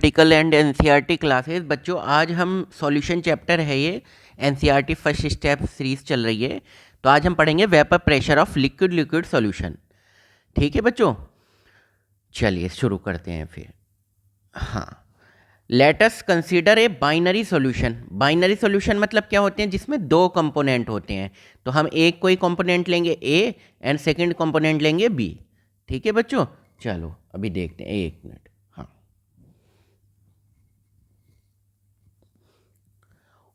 Practical and NCERT classes. बच्चों आज हम सॉल्यूशन चैप्टर है, ये एनसीईआरटी फर्स्ट स्टेप सीरीज चल रही है। तो आज हम पढ़ेंगे vapour pressure of liquid liquid solution. ठीक है बच्चों, चलिए शुरू करते हैं फिर। हाँ, let us consider a binary solution. Binary solution मतलब क्या होते हैं, जिसमें दो कंपोनेंट होते हैं। तो हम एक कोई कंपोनेंट लेंगे ए एंड सेकंड कंपोनेंट लेंगे बी। ठीक है बच्चों, चलो अभी देखते हैं, एक मिनट। हाँ,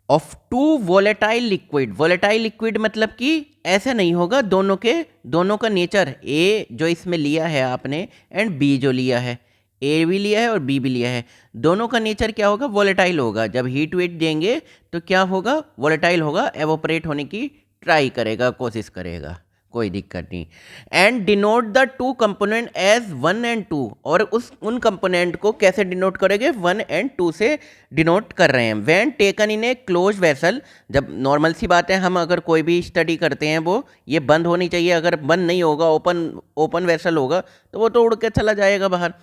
of two volatile liquid. Volatile liquid मतलब कि ऐसा नहीं होगा, दोनों का नेचर, ए जो इसमें लिया है आपने एंड बी जो लिया है, ए भी लिया है और बी भी लिया है, दोनों का नेचर क्या होगा, वोलेटाइल होगा। जब हीट वेट देंगे तो क्या होगा, वोलेटाइल होगा, एवोपरेट होने की ट्राई करेगा, कोशिश करेगा, कोई दिक्कत नहीं। And denote the two component as 1 and 2। और उन कंपोनेंट को कैसे डिनोट करेंगे, 1 and 2 से डिनोट कर रहे हैं। When taken in A close vessel, जब नॉर्मल सी बात है, हम अगर कोई भी स्टडी करते हैं वो ये बंद होनी चाहिए। अगर बंद नहीं होगा, ओपन वेसल होगा, तो वो तो उड़ के चला जाएगा बाहर।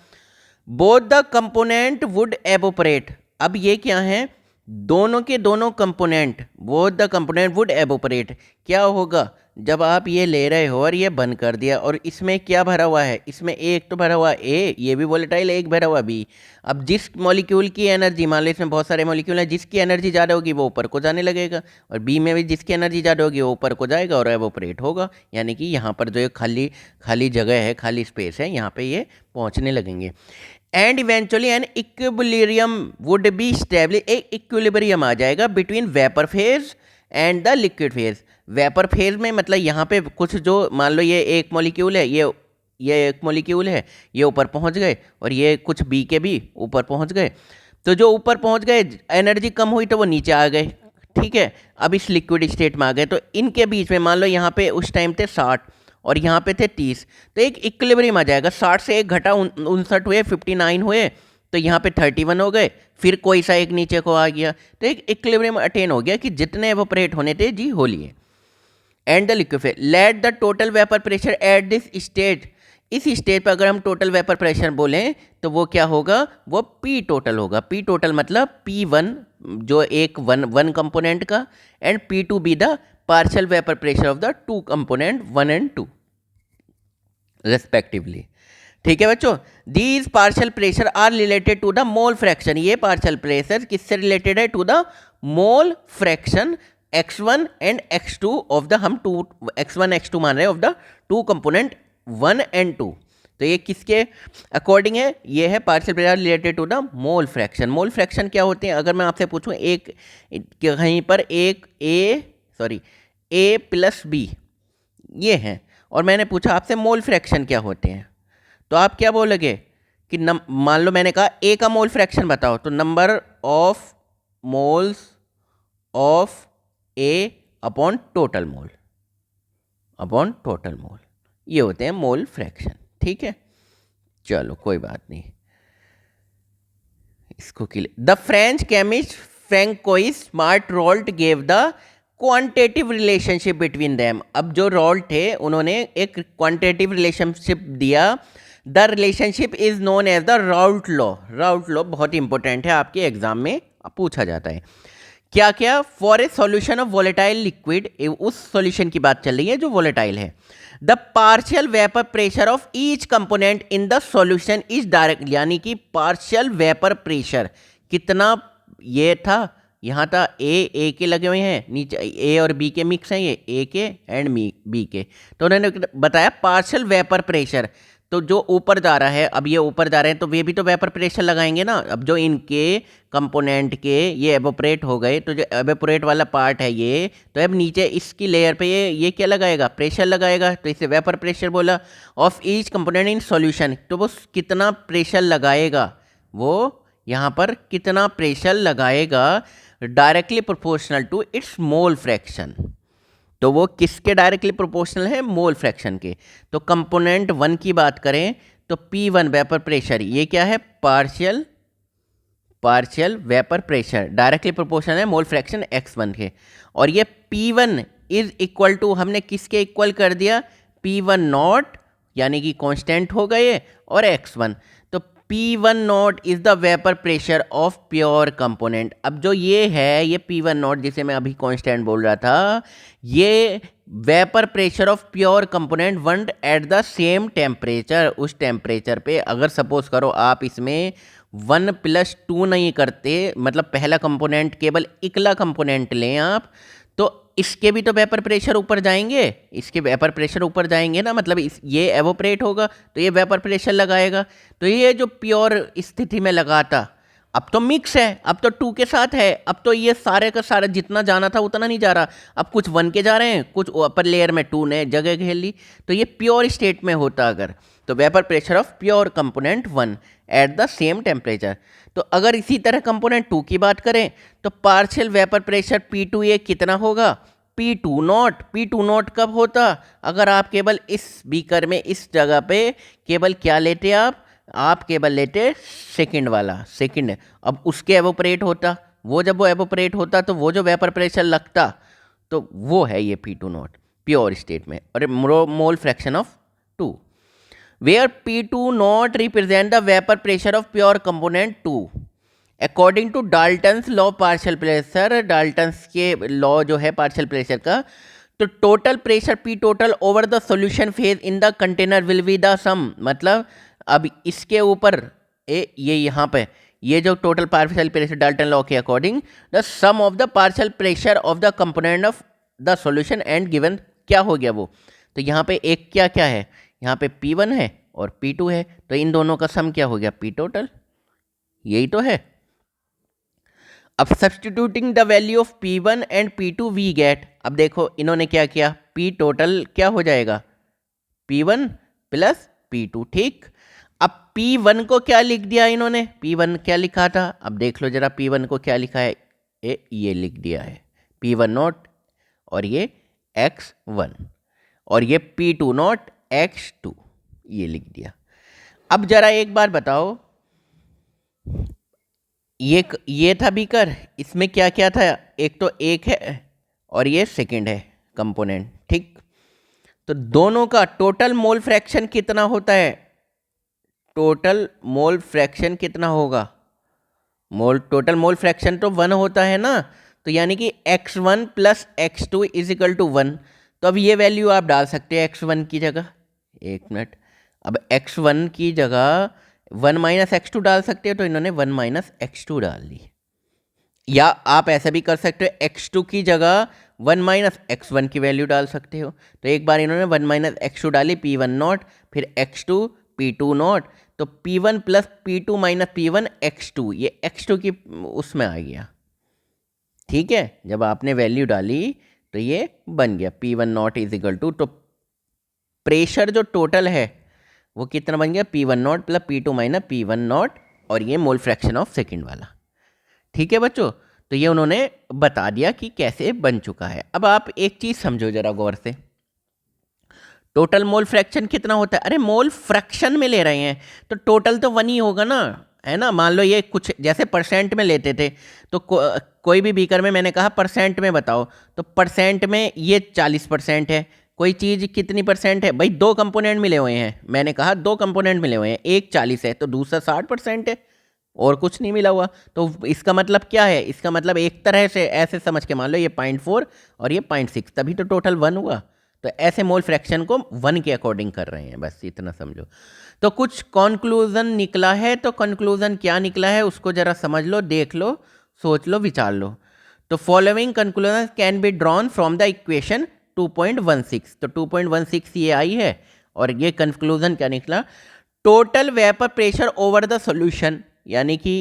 Both the component would evaporate. अब ये क्या है, दोनों के दोनों component, both the component would evaporate. क्या होगा, जब आप ये ले रहे हो और ये बंद कर दिया, और इसमें क्या भरा हुआ है, इसमें एक तो भरा हुआ ए, ये भी वोलेटाइल, एक भरा हुआ बी। अब जिस मॉलिक्यूल की एनर्जी, मान लो इसमें बहुत सारे मॉलिक्यूल हैं, जिसकी एनर्जी ज़्यादा होगी वो ऊपर को जाने लगेगा, और बी में भी जिसकी एनर्जी ज़्यादा होगी वो ऊपर को जाएगा और एवोपरेट होगा। यानी कि यहाँ पर जो खाली जगह है, खाली स्पेस है, यहाँ पर ये पहुँचने लगेंगे। And eventually an equilibrium would be establish. एक इक्विलिब्रियम आ जाएगा between vapour phase and the liquid phase. Vapour phase में मतलब यहाँ पे कुछ, जो मान लो ये एक मॉलिक्यूल है, ये एक मॉलिक्यूल है, ये ऊपर पहुँच गए, और ये कुछ बी के भी ऊपर पहुँच गए। तो जो ऊपर पहुँच गए, एनर्जी कम हुई तो वो नीचे आ गए। ठीक है, अब इस लिक्विड स्टेट में आ गए, तो इनके बीच में मान लो यहाँ पे उस टाइम थे 60 और यहाँ पे थे 30, तो एक इक्विलिब्रियम आ जाएगा। 60 से एक घटा 59 हुए, 59 हुए, तो यहाँ पे 31 हो गए, फिर कोई सा एक नीचे को आ गया, तो एक इक्विलिब्रियम अटेन हो गया कि जितने एवोपरेट होने थे जी हो लिए। And the liquid phase, let the total vapour pressure at this state. इस स्टेज पर अगर हम टोटल वेपर प्रेशर बोलें तो वो क्या होगा, वो पी टोटल होगा। पी टोटल मतलब P1 जो एक वन कंपोनेंट का, and P2 be the partial vapour pressure of the two component 1 and 2 respectively. ठीक है बच्चों, these partial pressure are related to the mole fraction. ये पार्शियल प्रेशर किससे रिलेटेड है, to the mole fraction x1 and x2 of the, हम two x1 x2 मान रहे हैं, of the two component 1 and 2। तो ये किसके अकॉर्डिंग है, ये है partial pressure related to the mole fraction. Mole fraction क्या होते हैं, अगर मैं आपसे पूछूं एक कहीं पर एक ए प्लस बी ये हैं, और मैंने पूछा आपसे मोल फ्रैक्शन क्या होते हैं, तो आप क्या बोलोगे कि मान लो मैंने कहा ए का मोल फ्रैक्शन बताओ, तो number of moles of A upon total mole, ये होते हैं मोल फ्रैक्शन। ठीक है, चलो कोई बात नहीं, इसको the French chemist Francois smart Raoult gave the quantitative relationship between them. अब जो रोल्ट थे उन्होंने एक क्वांटिटेटिव रिलेशनशिप दिया। The relationship is known as the Raoult law. Raoult law बहुत इंपॉर्टेंट है, आपके एग्जाम में पूछा जाता है। क्या क्या, for a solution of volatile liquid, उस सॉल्यूशन की बात चल रही है जो वोलेटाइल है। The partial vapour pressure of each component in the solution is direct, यानी कि पार्शियल वेपर प्रेशर कितना, ये था यहाँ था ए के लगे हुए हैं, नीचे ए और बी के मिक्स हैं, ये ए के एंड बी के, तो उन्होंने बताया पार्शियल वेपर प्रेशर। तो जो ऊपर जा रहा है, अब ये ऊपर जा रहे हैं, तो वे भी तो वेपर प्रेशर लगाएंगे ना। अब जो इनके कंपोनेंट के ये एवोपरेट हो गए, तो जो एवोपरेट वाला पार्ट है ये, तो अब नीचे इसकी लेयर पे ये क्या लगाएगा, प्रेशर लगाएगा, तो इसे वेपर प्रेशर बोला। Of each component in solution, तो वो कितना प्रेशर लगाएगा, वो यहाँ पर कितना प्रेशर लगाएगा, directly proportional to its mole fraction. तो वो किसके डायरेक्टली प्रोपोर्शनल है, मोल फ्रैक्शन के। तो कंपोनेंट 1 की बात करें तो P1 वेपर प्रेशर, ये क्या है, partial vapour pressure, directly proportional है मोल फ्रैक्शन x1 के। और ये P1 इज इक्वल टू, हमने किसके इक्वल कर दिया, P1 नॉट, यानी कि कांस्टेंट हो गए, और x1। तो P1 not is the vapour pressure of pure component. अब जो ये है, ये P1 नॉट जिसे मैं अभी कांस्टेंट बोल रहा था, ये vapour pressure of pure component want at the same temperature. उस टेम्परेचर पे अगर सपोज करो आप इसमें 1+2 नहीं करते, मतलब पहला कंपोनेंट केवल इकला कंपोनेंट लें आप, तो इसके भी तो वेपर प्रेशर ऊपर जाएंगे, इसके वेपर प्रेशर ऊपर जाएंगे ना, मतलब ये एवोपरेट होगा तो ये वेपर प्रेशर लगाएगा। तो ये जो प्योर स्थिति में लगा था, अब तो मिक्स है, अब तो 2 के साथ है, अब तो ये सारे का सारा जितना जाना था उतना नहीं जा रहा, अब कुछ 1 के जा रहे हैं, कुछ अपर लेयर में 2 ने जगह घेर ली। तो ये प्योर स्टेट में होता अगर, तो vapour pressure of pure component 1 at the same temperature. तो अगर इसी तरह कंपोनेंट 2 की बात करें तो पार्शियल वेपर प्रेशर P2A कितना होगा, P2 नॉट। P2 नॉट कब होता, अगर आप केवल इस बीकर में इस जगह पे केवल क्या लेते आप केवल लेते सेकंड वाला, सेकंड। अब उसके एवोपरेट होता, वो जब वो एवोपरेट होता तो वो जो वेपर प्रेशर लगता, तो वो है ये P2 नॉट प्योर स्टेट में। और मोल fraction of 2 where P2 not represent the vapor pressure of pure component 2 according to Dalton's law partial pressure। Dalton's के लॉ जो है पार्शियल प्रेशर का, तो total pressure P total over the solution phase in the container will be the sum। मतलब अब इसके ऊपर ये यहाँ पे ये जो total partial pressure Dalton law के according, the sum of the partial pressure of the component of the solution and given क्या हो गया वो। तो यहाँ पे एक क्या क्या है, यहाँ पे P1 है और P2 है, तो इन दोनों का सम क्या हो गया, P टोटल। यही तो है। अब substituting the value of P1 and P2 we get, अब देखो इन्होंने क्या किया, P टोटल क्या हो जाएगा, P1 प्लस P2, ठीक। अब P1 को क्या लिख दिया इन्होंने, P1 क्या लिखा था, अब देख लो जरा P1 को क्या लिखा है, ये लिख दिया है P1 नॉट और ये X1 और ये P2 नॉट X2, ये लिख दिया। अब जरा एक बार बताओ, ये था बीकर, इसमें क्या क्या था, एक तो एक है और ये सेकंड है कंपोनेंट, ठीक। तो दोनों का टोटल मोल फ्रैक्शन कितना होता है, टोटल मोल फ्रैक्शन कितना होगा, टोटल मोल फ्रैक्शन तो 1 होता है ना, तो यानी कि X1 plus X2 is equal to 1। तो अब ये वैल्यू आप डाल सकते हैं X1 की जगह, एक मिनट, अब X1 की जगह 1 माइनस X2 डाल सकते हो, तो इन्होंने 1 माइनस X2 डाल दी। या आप ऐसा भी कर सकते हो, X2 की जगह 1 माइनस X1 की वैल्यू डाल सकते हो। तो एक बार इन्होंने 1 माइनस X2 डाली, P1 नॉट, फिर X2 P2 नॉट, तो P1 plus P2 minus P1 X2, ये X2 की उसमें आ गया, ठीक है। जब आपने वैल्यू डाली तो ये बन गया P1 not is equal to, तो प्रेशर जो टोटल है वो कितना बन गया, P1 not plus P2 minus P1 not, और ये मोल फ्रैक्शन ऑफ सेकंड वाला, ठीक है बच्चों। तो ये उन्होंने बता दिया कि कैसे बन चुका है। अब आप एक चीज़ समझो जरा गौर से, टोटल मोल फ्रैक्शन कितना होता है, अरे मोल फ्रैक्शन में ले रहे हैं तो टोटल तो 1 ही होगा ना, है ना। मान लो ये कुछ जैसे परसेंट में लेते थे, तो कोई भी बीकर में मैंने कहा परसेंट में बताओ, तो परसेंट में ये 40% है, कोई चीज़ कितनी परसेंट है भाई, 2 कंपोनेंट मिले हुए हैं, मैंने कहा 2 कंपोनेंट मिले हुए हैं, एक 40 है तो दूसरा 60% है, और कुछ नहीं मिला हुआ। तो इसका मतलब क्या है, इसका मतलब एक तरह से ऐसे समझ के मान लो ये 0.4 और ये 0.6, तभी तो टोटल 1 हुआ। तो ऐसे मोल फ्रैक्शन को 1 के अकॉर्डिंग कर रहे हैं, बस इतना समझो। तो कुछ कंक्लूजन निकला है, तो कंक्लूजन क्या निकला है उसको जरा समझ लो, देख लो, सोच लो, विचार लो। तो following conclusion can be drawn from the equation 2.16, तो 2.16 ये आई है, और ये कंक्लूजन क्या निकला, total vapour pressure over the solution, यानी कि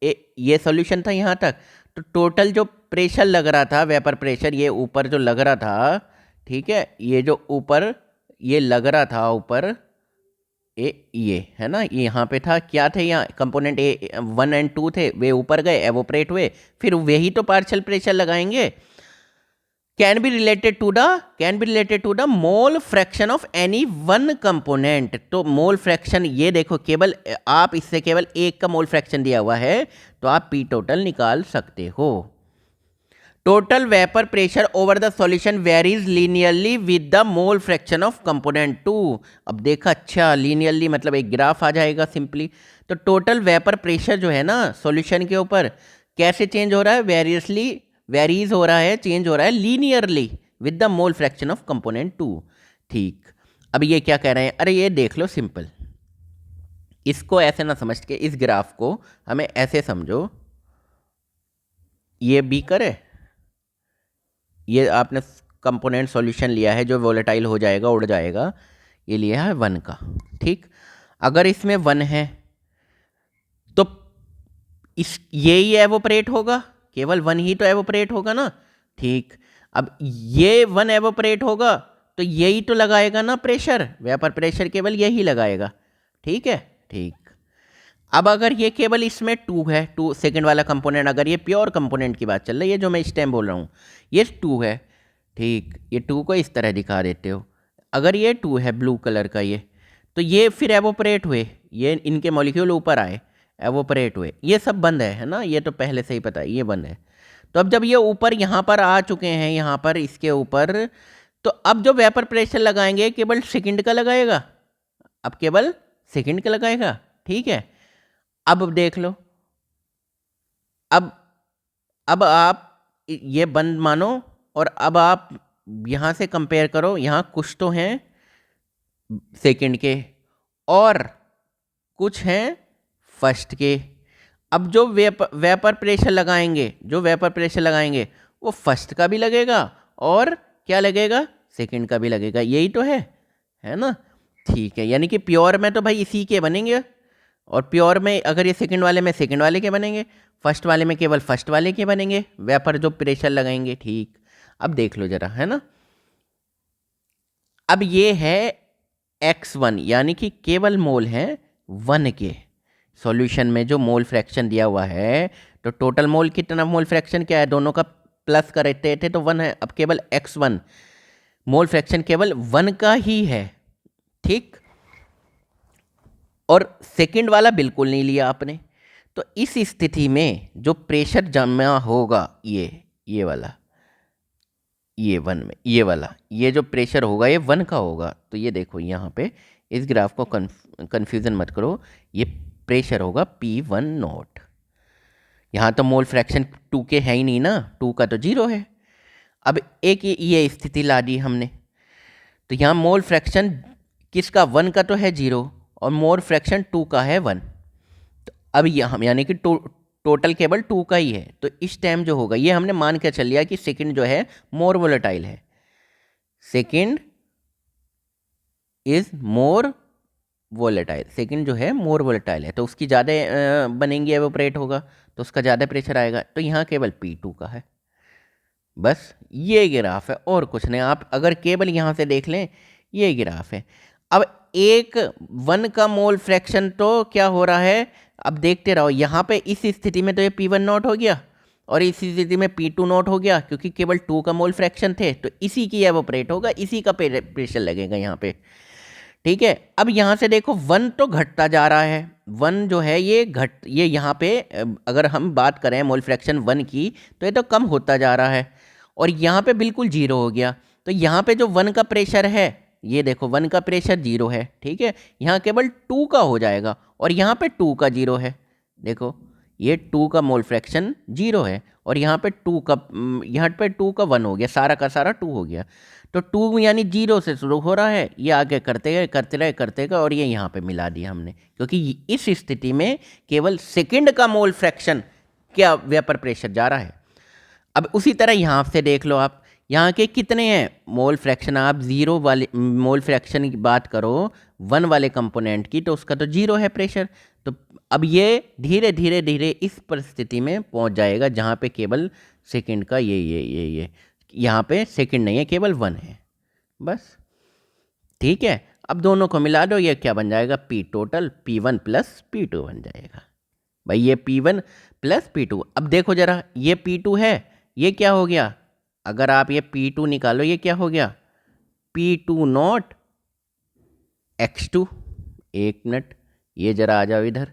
ये सॉल्यूशन था यहाँ तक, तो टोटल जो प्रेशर लग रहा था, वेपर प्रेशर ये ऊपर जो लग रहा था, ठीक है, ये जो ऊपर ये लग रहा था ऊपर, ये है ना, ये यहाँ पे था, क्या थे यहाँ कंपोनेंट A1 एंड 2 थे, वे ऊपर गए एवोपरेट हुए, फिर वही तो पार्शियल प्रेशर लगाएंगे। Can be related to the mole fraction of any one component, तो मोल फ्रैक्शन ये देखो, केवल आप इससे केवल एक का मोल फ्रैक्शन दिया हुआ है तो आप P टोटल निकाल सकते हो। Total vapour pressure over the solution varies linearly with the mole fraction of component 2। अब देखा, अच्छा लीनियरली मतलब एक ग्राफ आ जाएगा सिंपली, तो टोटल वेपर प्रेशर जो है ना सॉल्यूशन के ऊपर कैसे चेंज हो रहा है, वेरीज हो रहा है, चेंज हो रहा है linearly with the mole fraction of component 2। ठीक, अब ये क्या कह रहे हैं, अरे ये देख लो सिंपल, इसको ऐसे ना समझ के इस ग्राफ को हमें ऐसे समझो, ये बीकर है, ये आपने कंपोनेंट सॉल्यूशन लिया है जो वोलेटाइल हो जाएगा, उड़ जाएगा, ये लिया है 1 का। ठीक, अगर इसमें 1 है तो इस ये ही एवोपरेट होगा, केवल 1 ही तो एवोपरेट होगा ना। ठीक, अब ये 1 एवोपरेट होगा तो यही तो लगाएगा ना प्रेशर, वेपर प्रेशर केवल यही लगाएगा। ठीक है, ठीक। अब अगर ये केवल इसमें 2 है, 2 सेकंड वाला कंपोनेंट, अगर ये प्योर कंपोनेंट की बात चल रही है, जो मैं इस टाइम बोल रहा हूँ, ये 2 है। ठीक, ये 2 को इस तरह दिखा देते हो, अगर ये 2 है ब्लू कलर का ये, तो ये फिर एवोपरेट हुए, ये इनके मॉलिक्यूल ऊपर आए, एवोपरेट हुए, ये सब बंद है ना, ये तो पहले से ही पता है ये बंद है। तो अब जब ये ऊपर यहाँ पर आ चुके हैं, यहाँ पर इसके ऊपर, तो अब जो वेपर प्रेशर लगाएंगे केवल सेकंड का लगाएगा, अब केवल सेकंड का लगाएगा। ठीक है, अब देख लो, अब आप ये बंद मानो और अब आप यहाँ से कंपेयर करो, यहाँ कुछ तो हैं सेकंड के और कुछ हैं फर्स्ट के। अब जो वेपर प्रेशर लगाएंगे वो फर्स्ट का भी लगेगा और क्या लगेगा, सेकंड का भी लगेगा, यही तो है ना। ठीक है, यानी कि प्योर में तो भाई इसी के बनेंगे, और प्योर में अगर ये सेकंड वाले में सेकंड वाले के बनेंगे, फर्स्ट वाले में केवल फर्स्ट वाले के बनेंगे वेपर जो प्रेशर लगाएंगे। ठीक, अब देख लो जरा, है ना। अब ये है x1, यानी कि केवल मोल है 1 के, सॉल्यूशन में जो मोल फ्रैक्शन दिया हुआ है, तो टोटल मोल कितना, मोल फ्रैक्शन क्या है, दोनों का प्लस करते थे तो 1 है, अब केवल x1 मोल फ्रैक्शन केवल 1 का ही है। ठीक, और सेकंड वाला बिल्कुल नहीं लिया आपने, तो इस स्थिति में जो प्रेशर जमा होगा ये वाला, ये 1 में ये वाला, ये जो प्रेशर होगा ये 1 का होगा। तो ये देखो यहाँ पे इस ग्राफ को कन्फ्यूज़न मत करो, ये प्रेशर होगा P1 नॉट, यहाँ तो मोल फ्रैक्शन 2 के है ही नहीं ना, 2 का तो 0 है। अब एक ये स्थिति ला दी हमने, तो यहाँ मोल फ्रैक्शन किसका, 1 का तो है 0 और मोल फ्रैक्शन 2 का है 1, तो अब यहाँ यानी कि टोटल केवल 2 का ही है। तो इस टाइम जो होगा, ये हमने मान के चल लिया कि सेकंड जो है मोर वोलेटाइल है, second is more volatile, second जो है मोर वोलेटाइल है, तो उसकी ज़्यादा बनेंगी, एवोपरेट होगा तो उसका ज़्यादा प्रेशर आएगा। तो यहाँ केवल P2 का है, बस ये ग्राफ है और कुछ नहीं। आप अगर केवल यहाँ से देख लें, ये ग्राफ है। अब एक 1 का मोल फ्रैक्शन तो क्या हो रहा है, अब देखते रहो, यहाँ पे इस स्थिति में तो ये P1 नॉट हो गया और इस स्थिति में P2 नॉट हो गया, क्योंकि केवल 2 का मोल फ्रैक्शन थे, तो इसी की एवोपरेट होगा, इसी का प्रेशर लगेगा यहाँ पे। ठीक है, अब यहाँ से देखो 1 तो घटता जा रहा है, 1 जो है ये यहाँ पे अगर हम बात करें मोल फ्रैक्शन 1 की, तो ये तो कम होता जा रहा है और यहाँ पे बिल्कुल 0 हो गया। तो यहाँ पे जो 1 का प्रेशर है, ये देखो 1 का प्रेशर 0 है। ठीक है, यहाँ केवल 2 का हो जाएगा और यहाँ पे 2 का 0 है, देखो ये 2 का मोल फ्रैक्शन 0 है और यहाँ पे 2 का 1 हो गया, सारा का सारा 2 हो गया। तो 2 यानी 0 से शुरू हो रहा है, ये आगे करते गए और ये यहाँ पे मिला दिया हमने, क्योंकि इस स्थिति में केवल सेकंड का मोल फ्रैक्शन क्या वेपर प्रेशर जा रहा है। अब उसी तरह यहाँ से देख लो, आप यहाँ के कितने हैं मोल फ्रैक्शन, आप 0 वाले मोल फ्रैक्शन की बात करो 1 वाले कंपोनेंट की, तो उसका तो 0 है प्रेशर। तो अब ये धीरे धीरे इस परिस्थिति में पहुँच जाएगा जहाँ पे केवल सेकंड का ये यहाँ पे सेकंड नहीं है, केवल 1 है, बस। ठीक है, अब दोनों को मिला दो, ये क्या बन जाएगा, P total P1 plus P2 बन जाएगा। भाई ये P1 प्लस P2, अब देखो जरा, ये P2 है, ये क्या हो गया, अगर आप ये P2 निकालो, ये क्या हो गया, P2 नॉट x2। एक मिनट, ये जरा आ जाओ इधर,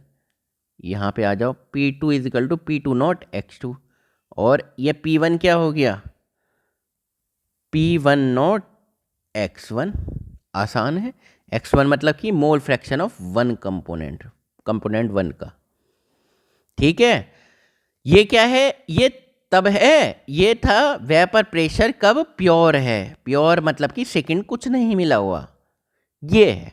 यहाँ पे आ जाओ, P2 is equal to P2 not x2, और ये P1 क्या हो गया, P1 नॉट x1। आसान है, x1 मतलब कि मोल फ्रैक्शन ऑफ 1 कंपोनेंट, कंपोनेंट 1 का। ठीक है, ये क्या है, ये तब है, ये था वेपर प्रेशर कब प्योर है, प्योर मतलब कि सेकंड कुछ नहीं मिला हुआ, ये है।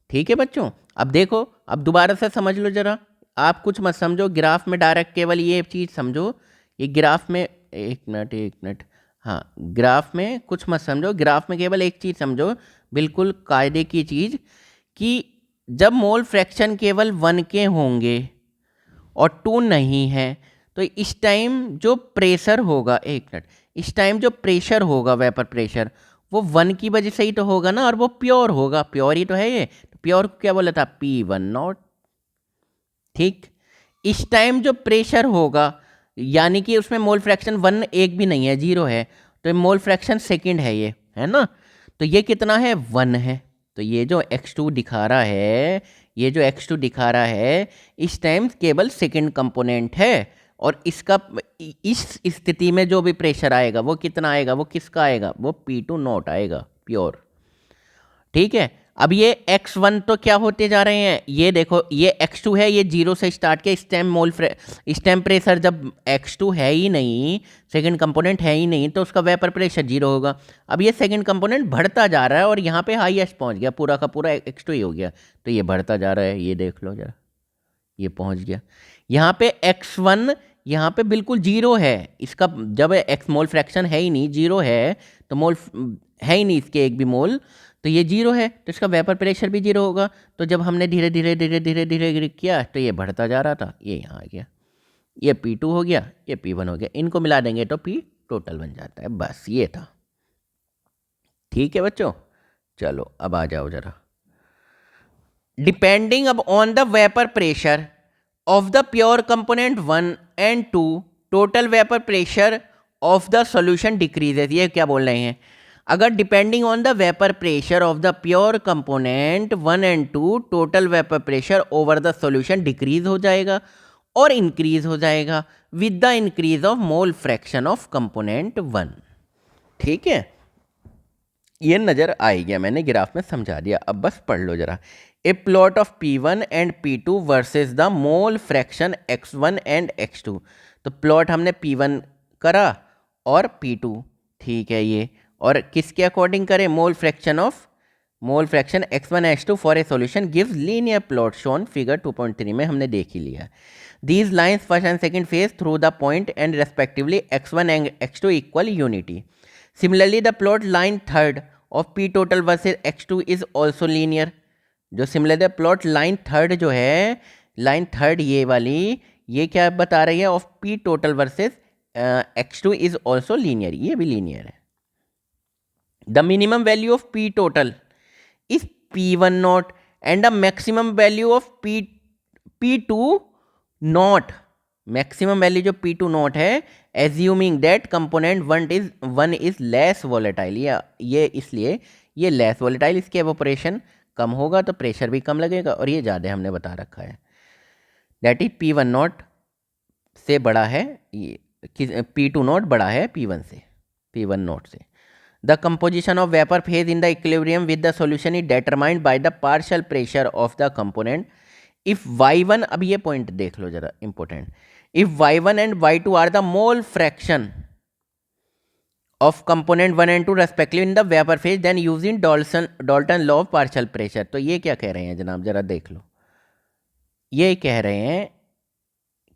ठीक है बच्चों, अब देखो, अब दोबारा से समझ लो जरा, आप कुछ मत समझो ग्राफ में, डायरेक्ट केवल ये चीज़ समझो, ये ग्राफ में, एक मिनट, हाँ, ग्राफ में कुछ मत समझो, ग्राफ में केवल एक चीज़ समझो, बिल्कुल कायदे की चीज़, कि जब मोल फ्रैक्शन केवल 1 के होंगे और 2 नहीं है, तो इस टाइम जो प्रेशर होगा, एक मिनट, इस टाइम जो प्रेशर होगा, वेपर प्रेशर, वो 1 की वजह से ही तो होगा ना, और वो प्योर होगा, प्योर ही तो है ये, तो प्योर क्या बोला था, P1 नॉट। ठीक, इस टाइम जो प्रेशर होगा, यानी कि उसमें मोल फ्रैक्शन 1 एक भी नहीं है, 0 है, तो मोल फ्रैक्शन सेकंड है ये, है ना, तो ये कितना है, 1 है। तो ये जो x2 दिखा रहा है, ये जो x2 दिखा रहा है, इस टाइम केवल सेकंड कंपोनेंट है, और इसका इस स्थिति में जो भी प्रेशर आएगा वो कितना आएगा, वो किसका आएगा, वो P2 नॉट आएगा, प्योर। ठीक है, अब ये x1 तो क्या होते जा रहे हैं, ये देखो, ये x2 है, ये 0 से स्टार्ट किया, स्टेम प्रेशर जब x2 है ही नहीं, सेकंड कंपोनेंट है ही नहीं, तो उसका वेपर प्रेशर 0 होगा। अब ये सेकंड कंपोनेंट बढ़ता जा रहा है और यहाँ पे हाईएस्ट पहुँच गया, पूरा का पूरा x2 ही हो गया, तो ये बढ़ता जा रहा है, ये देख लो जरा, ये पहुँच गया यहाँ पे x1, यहाँ पे बिल्कुल 0 है, इसका जब x मोल फ्रैक्शन है ही नहीं, 0 है, तो मोल है ही नहीं इसके एक भी मोल, तो ये 0 है, तो इसका वेपर प्रेशर भी 0 होगा। तो जब हमने धीरे धीरे धीरे धीरे धीरे किया, तो ये बढ़ता जा रहा था, ये यहाँ आ गया, ये P2 हो गया, ये P1 हो गया, इनको मिला देंगे तो P टोटल बन जाता है, बस ये था। ठीक है बच्चों, चलो अब आ जाओ जरा, डिपेंडिंग अब on the vapour pressure of the pure component 1 and 2 total vapor pressure of the solution decreases। ये क्या बोल रहे हैं, अगर depending on the vapour pressure of the pure component 1 and 2 total vapour pressure over the solution decrease हो जाएगा और increase हो जाएगा with the increase of mole fraction of component 1। ठीक है, ये नज़र आई गया, मैंने ग्राफ में समझा दिया, अब बस पढ़ लो जरा। ए plot of P1 and P2 versus the mole fraction x1 and x2। तो प्लॉट हमने P1 करा और P2, ठीक है ये, और किसके अकॉर्डिंग करें, मोल fraction x1 x2 for a solution gives linear plot shown figure 2.3 में हमने देख ही लिया। These lines first and second phase through the point and respectively x1 and x2 equal unity. Similarly, the plot line third of P total versus x2 is also linear। जो similar plot line third जो है, line third ये वाली, ये क्या बता रही है, of P total versus x2 is also linear, ये भी लीनियर है। The minimum value of P total is P1 not and the maximum value of P2 not, maximum value जो P2 नॉट है, assuming that component 1 is less volatile, ये इसलिए ये less volatile, इसके evaporation कम होगा तो प्रेशर भी कम लगेगा, और ये ज़्यादा हमने बता रखा है, दैट इज P1 नॉट से बड़ा है, P2 नॉट बड़ा है P1 से, P1 नॉट से। The composition of vapour phase in the equilibrium with the solution is determined by the partial pressure of the component if y1, अब ये point देख लो जरा important, if y1 and y2 are the mole fraction of component 1 and 2 respectively in the vapour phase then using Dalton law of partial pressure. तो ये क्या कह रहे हैं जनाब, जरा देख लो, ये कह रहे हैं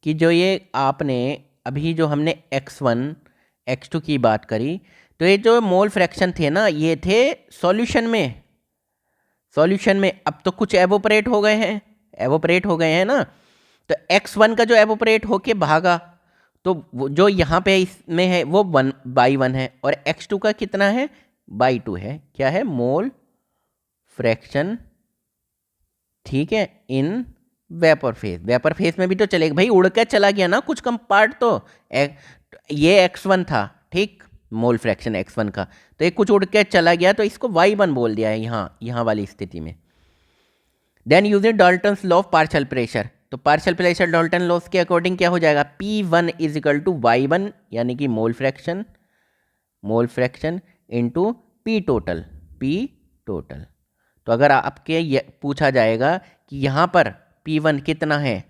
कि जो ये आपने अभी जो हमने x1 x2 की बात करी, तो ये जो मोल फ्रैक्शन थे ना, ये थे सॉल्यूशन में, अब तो कुछ एवोपरेट हो गए हैं ना, तो x1 का जो एवोपरेट होके भागा, तो जो यहाँ पे इसमें है वो 1/1 है, और x2 का कितना है, 2 है, क्या है, मोल फ्रैक्शन, ठीक है, इन वेपर फेज में भी तो चलेगा भाई, उड़ के चला गया ना कुछ कम पार्ट, तो ये x1 था, ठीक, मोल फ्रैक्शन x1 का, तो ये कुछ उड़ के चला गया, तो इसको y1 बोल दिया है यहाँ वाली स्थिति में। Then using Dalton's law of partial pressure, तो पार्शियल प्रेशर डाल्टन लॉस के अकॉर्डिंग क्या हो जाएगा, P1 is equal to y1, यानी कि mole fraction into P total. तो अगर आपके पूछा जाएगा कि यहाँ पर P1 कितना है,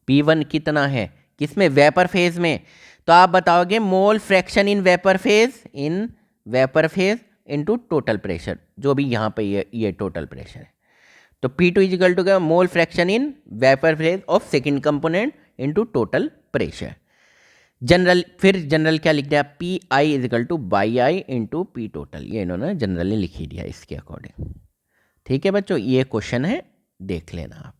P1 कितना है किसमें, वेपर फेज में। तो आप बताओगे मोल fraction in vapour phase into total pressure, जो भी यहाँ पे ये टोटल प्रेशर है। तो P2 इजिकल टू क्या, mole fraction in vapour phase of second component into total pressure. General क्या लिख दिया, P I is equal to Y I into P total, ये इन्होंने जनरली लिख ही दिया इसके अकॉर्डिंग। ठीक है बच्चों, ये क्वेश्चन है, देख लेना आप।